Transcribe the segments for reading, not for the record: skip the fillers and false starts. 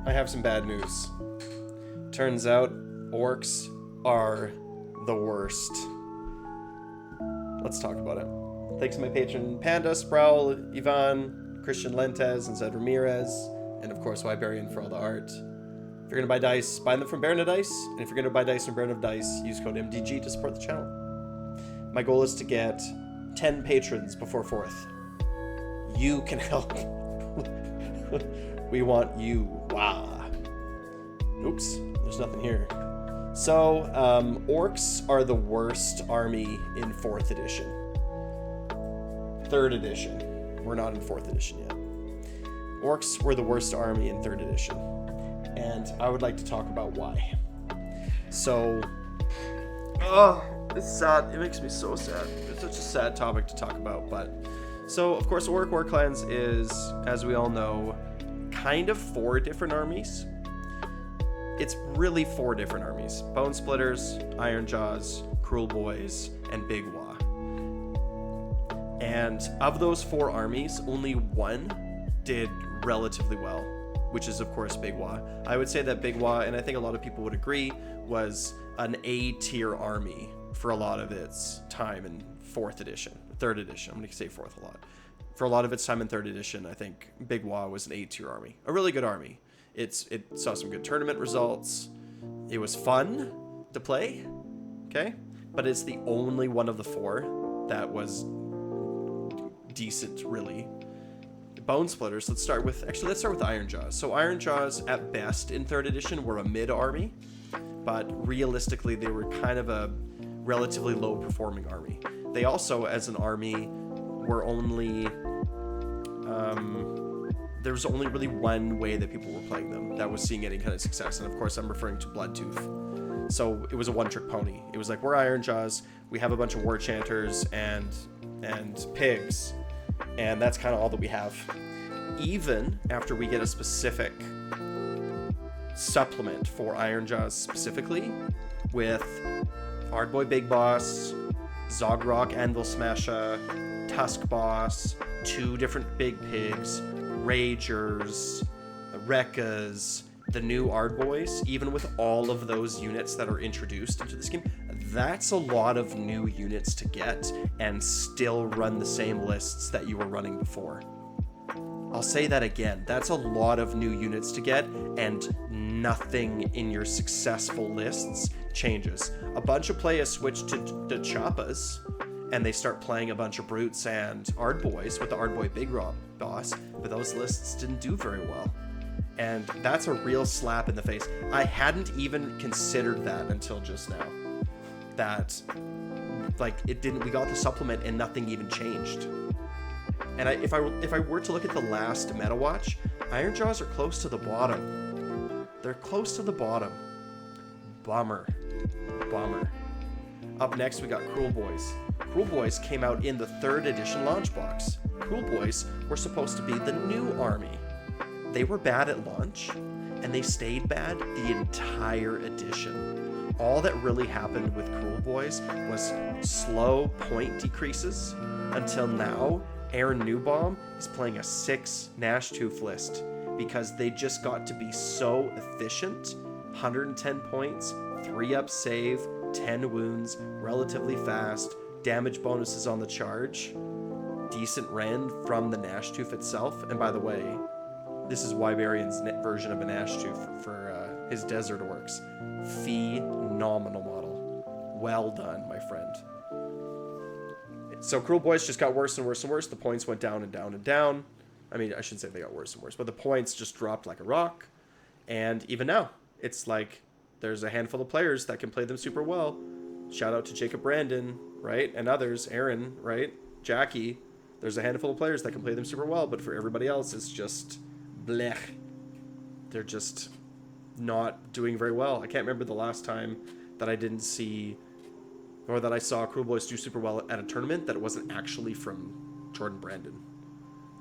I have some bad news. Turns out, orcs are the worst. Let's talk about it. Thanks to my patron Panda, Sproul, Ivan, Christian Lentes, and Zed Ramirez, and of course Wiberian for all the art. If you're gonna buy dice, buy them from Baron of Dice, and if you're gonna buy dice from Baron of Dice, use code MDG to support the channel. My goal is to get 10 patrons before 4th. You can help. We want you. Wow. Oops, there's nothing here. So, orcs are the worst army in 4th edition. 3rd edition. We're not in 4th edition yet. Orcs were the worst army in 3rd edition. And I would like to talk about why. So, it's sad. It makes me so sad. It's such a sad topic to talk about, but... So, of course, Orc War Clans is, as we all know, kind of 4 different armies. It's really 4 different armies. Bone Splitters, Iron Jaws, Cruel Boys, and Big Wa. And of those 4 armies, only one did relatively well, which is, of course, Big Wa. I would say that Big Wa, and I think a lot of people would agree, was an A-tier army for a lot of its time in 4th edition. 3rd edition. I'm going to say 4th a lot. For a lot of its time in 3rd edition, I think Big Wa was an A-tier army. A really good army. It saw some good tournament results. It was fun to play. Okay? But it's the only one of the 4 that was decent, really. Bone Splitters, let's start with Iron Jaws. So Iron Jaws, at best, in 3rd edition, were a mid-army. But realistically, they were kind of a relatively low-performing army. They also, as an army, were only... there was only really one way that people were playing them that was seeing any kind of success. And of course, I'm referring to Bloodtooth. So it was a one-trick pony. It was like, we're Iron Jaws, we have a bunch of War Chanters and pigs, and that's kind of all that we have. Even after we get a specific supplement for Iron Jaws specifically, with Hardboy Big Boss, Zogrock Anvil Smasher, Tusk Boss, 2 different big pigs, Ragers, Rekkas, the new Ardboys, even with all of those units that are introduced into this game, that's a lot of new units to get and still run the same lists that you were running before. I'll say that again. That's a lot of new units to get, and nothing in your successful lists changes. A bunch of players switch to Chappas, and they start playing a bunch of Brutes and Ardboys with the Ardboy Big Boss, but those lists didn't do very well. And that's a real slap in the face. I hadn't even considered that until just now. That, like, it didn't, we got the supplement and nothing even changed. And if I were to look at the last meta watch, Iron Jaws are close to the bottom. They're close to the bottom. Bummer. Up next, we got Cruel Boys. Cruel Boys came out in the 3rd edition launch box. Cruel Boys were supposed to be the new army. They were bad at launch, and they stayed bad the entire edition. All that really happened with Cruel Boys was slow point decreases until now. Aaron Newbaum is playing a 6 Nash Tooth list because they just got to be so efficient. 110 points, 3-up save, 10 wounds, relatively fast, damage bonuses on the charge, decent rend from the Nash Tooth itself. And by the way, this is Wiberian's version of a Nash Tooth for his Desert Orcs. Phenomenal model. Well done, my friend. So Cruel Boys just got worse and worse and worse. The points went down and down and down. I mean, I shouldn't say they got worse and worse, but the points just dropped like a rock. And even now, it's like there's a handful of players that can play them super well. Shout out to Jacob Brandon, right? And others, Aaron, right? Jackie. There's a handful of players that can play them super well, but for everybody else, it's just blech. They're just not doing very well. I can't remember the last time that I didn't see... or that I saw Cruel Boys do super well at a tournament that it wasn't actually from Jordan Brandon.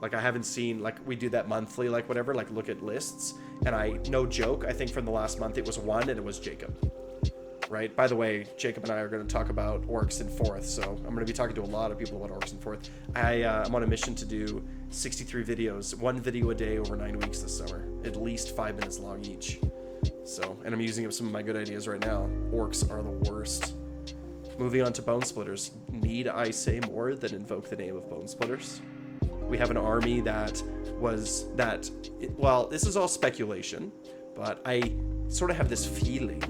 Like, I haven't seen, like, we do that monthly, like, whatever, like, look at lists, and no joke, I think from the last month it was one, and it was Jacob. right? By the way, Jacob and I are going to talk about Orks in 4th, so I'm going to be talking to a lot of people about Orks in 4th. I'm on a mission to do 63 videos, 1 video a day over 9 weeks this summer, at least 5 minutes long each. So, and I'm using up some of my good ideas right now. Orks are the worst. Moving on to Bone Splitters. Need I say more than invoke the name of Bone Splitters? We have an army well, this is all speculation, but I sort of have this feeling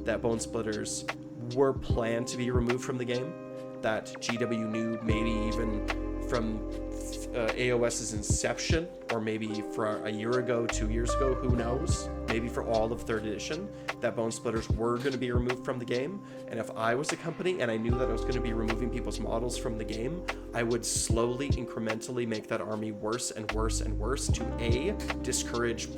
that Bone Splitters were planned to be removed from the game, that GW knew maybe even from AOS's inception, or maybe for a year ago, 2 years ago, who knows, maybe for all of 3rd edition, that Bone Splitters were going to be removed from the game. And if I was a company and I knew that I was going to be removing people's models from the game, I would slowly, incrementally make that army worse and worse and worse to A, discourage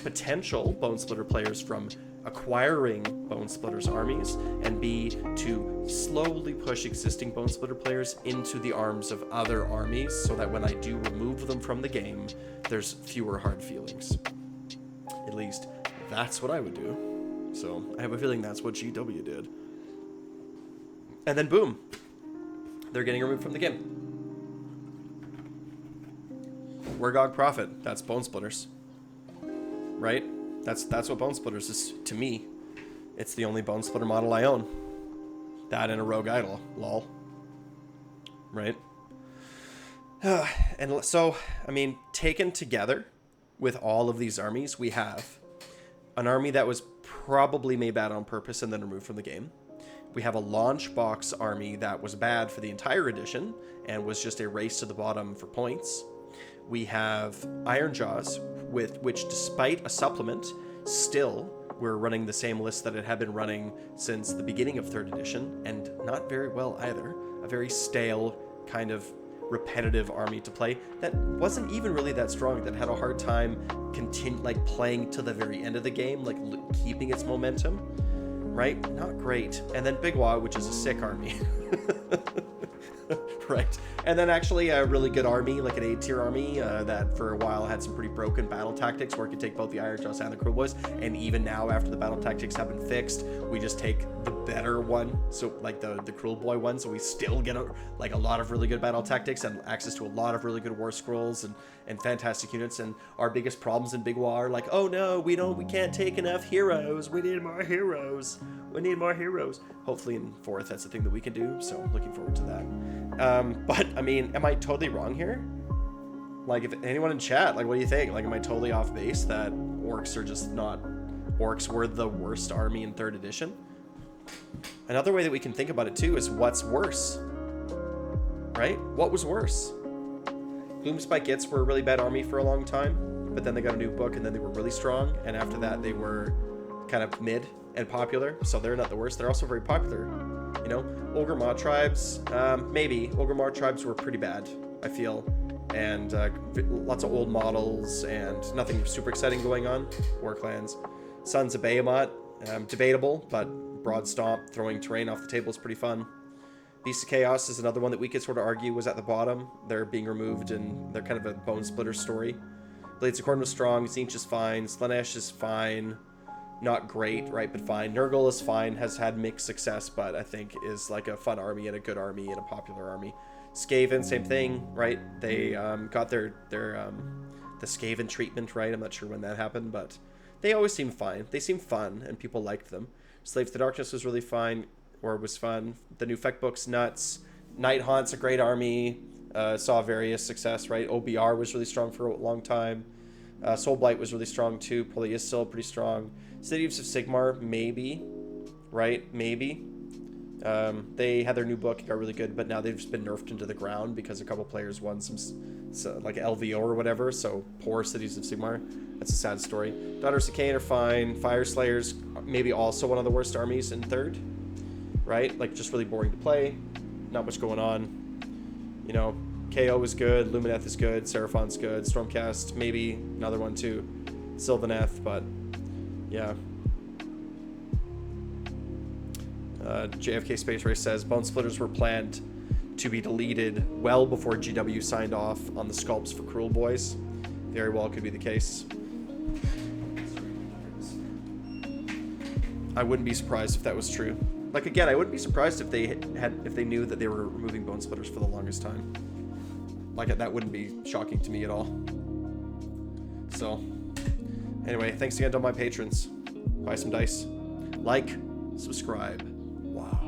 potential Bone Splitter players from acquiring Bone Splitters armies, and B, to slowly push existing Bone Splitter players into the arms of other armies, so that when I do remove them from the game, there's fewer hard feelings. At least, that's what I would do. So, I have a feeling that's what GW did. And then boom, they're getting removed from the game. Wergog Prophet, that's Bone Splitters. Right? That's what Bone Splitters is to me. It's the only Bone Splitter model I own. That and a Rogue Idol. Lol. Right? And so, I mean, taken together with all of these armies, we have an army that was probably made bad on purpose and then removed from the game. We have a launch box army that was bad for the entire edition and was just a race to the bottom for points. We have Iron Jaws, with which, despite a supplement, still we're running the same list that it had been running since the beginning of 3rd edition, and not very well either. A very stale, kind of repetitive army to play that wasn't even really that strong, that had a hard time playing to the very end of the game, keeping its momentum, right? Not great. And then Big Wa, which is a sick army. Right. And then actually a really good army, like an A-tier army, that for a while had some pretty broken battle tactics where it could take both the Iron Jaws and the Cruel Boys. And even now, after the battle tactics have been fixed, we just take the better one. So like the Cruel Boy one. So we still get a lot of really good battle tactics and access to a lot of really good war scrolls and fantastic units. And our biggest problems in Big Wa are like, oh no, we can't take enough heroes. We need more heroes. We need more heroes. Hopefully in 4th, that's the thing that we can do. So I'm looking forward to that. But I mean, am I totally wrong here? Like, if anyone in chat, what do you think? Am I totally off base that Orks are just not... Orks were the worst army in 3rd edition? Another way that we can think about it too is what's worse, right? What was worse? Gloomspike Gits were a really bad army for a long time, but then they got a new book and then they were really strong, and after that they were kind of mid and popular, so they're not the worst. They're also very popular, you know? Ogre Maw tribes, maybe. Ogre Maw tribes were pretty bad, I feel, and lots of old models and nothing super exciting going on. War Clans. Sons of Behemoth, debatable, but Broad Stomp, throwing terrain off the table is pretty fun. Beast of Chaos is another one that we could sort of argue was at the bottom. They're being removed and they're kind of a Bone Splitter story. Blades of Corn was strong, Zinch is fine, Slaanesh is fine. Not great, right, but fine. Nurgle is fine, has had mixed success, but I think is like a fun army and a good army and a popular army. Skaven, same thing, right? They got the Skaven treatment, right? I'm not sure when that happened, but they always seem fine. They seem fun, and people liked them. Slave to Darkness was really fine, or was fun. The new Feck book's nuts. Night Haunt's a great army. Saw various success, right? OBR was really strong for a long time. Soul Blight was really strong too. Probably is still pretty strong. Cities of Sigmar, maybe, right? Maybe. They had their new book, it got really good, but now they've just been nerfed into the ground because a couple players won some like LVO or whatever. So poor Cities of Sigmar. That's a sad story. Daughters of Cain are fine. Fire Slayers, maybe also one of the worst armies in 3rd, right? Like just really boring to play. Not much going on. You know, KO is good. Lumineth is good. Seraphon's good. Stormcast, maybe another one too. Sylvaneth, but yeah. JFK Space Race says Bone Splitters were planned to be deleted well before GW signed off on the sculpts for Cruel Boys. Very well could be the case. I wouldn't be surprised if that was true. Like, again, I wouldn't be surprised if they knew that they were removing bone splitters for the longest time. Like, that wouldn't be shocking to me at all. So, anyway, thanks again to all my patrons. Buy some dice. Like, subscribe. Wow.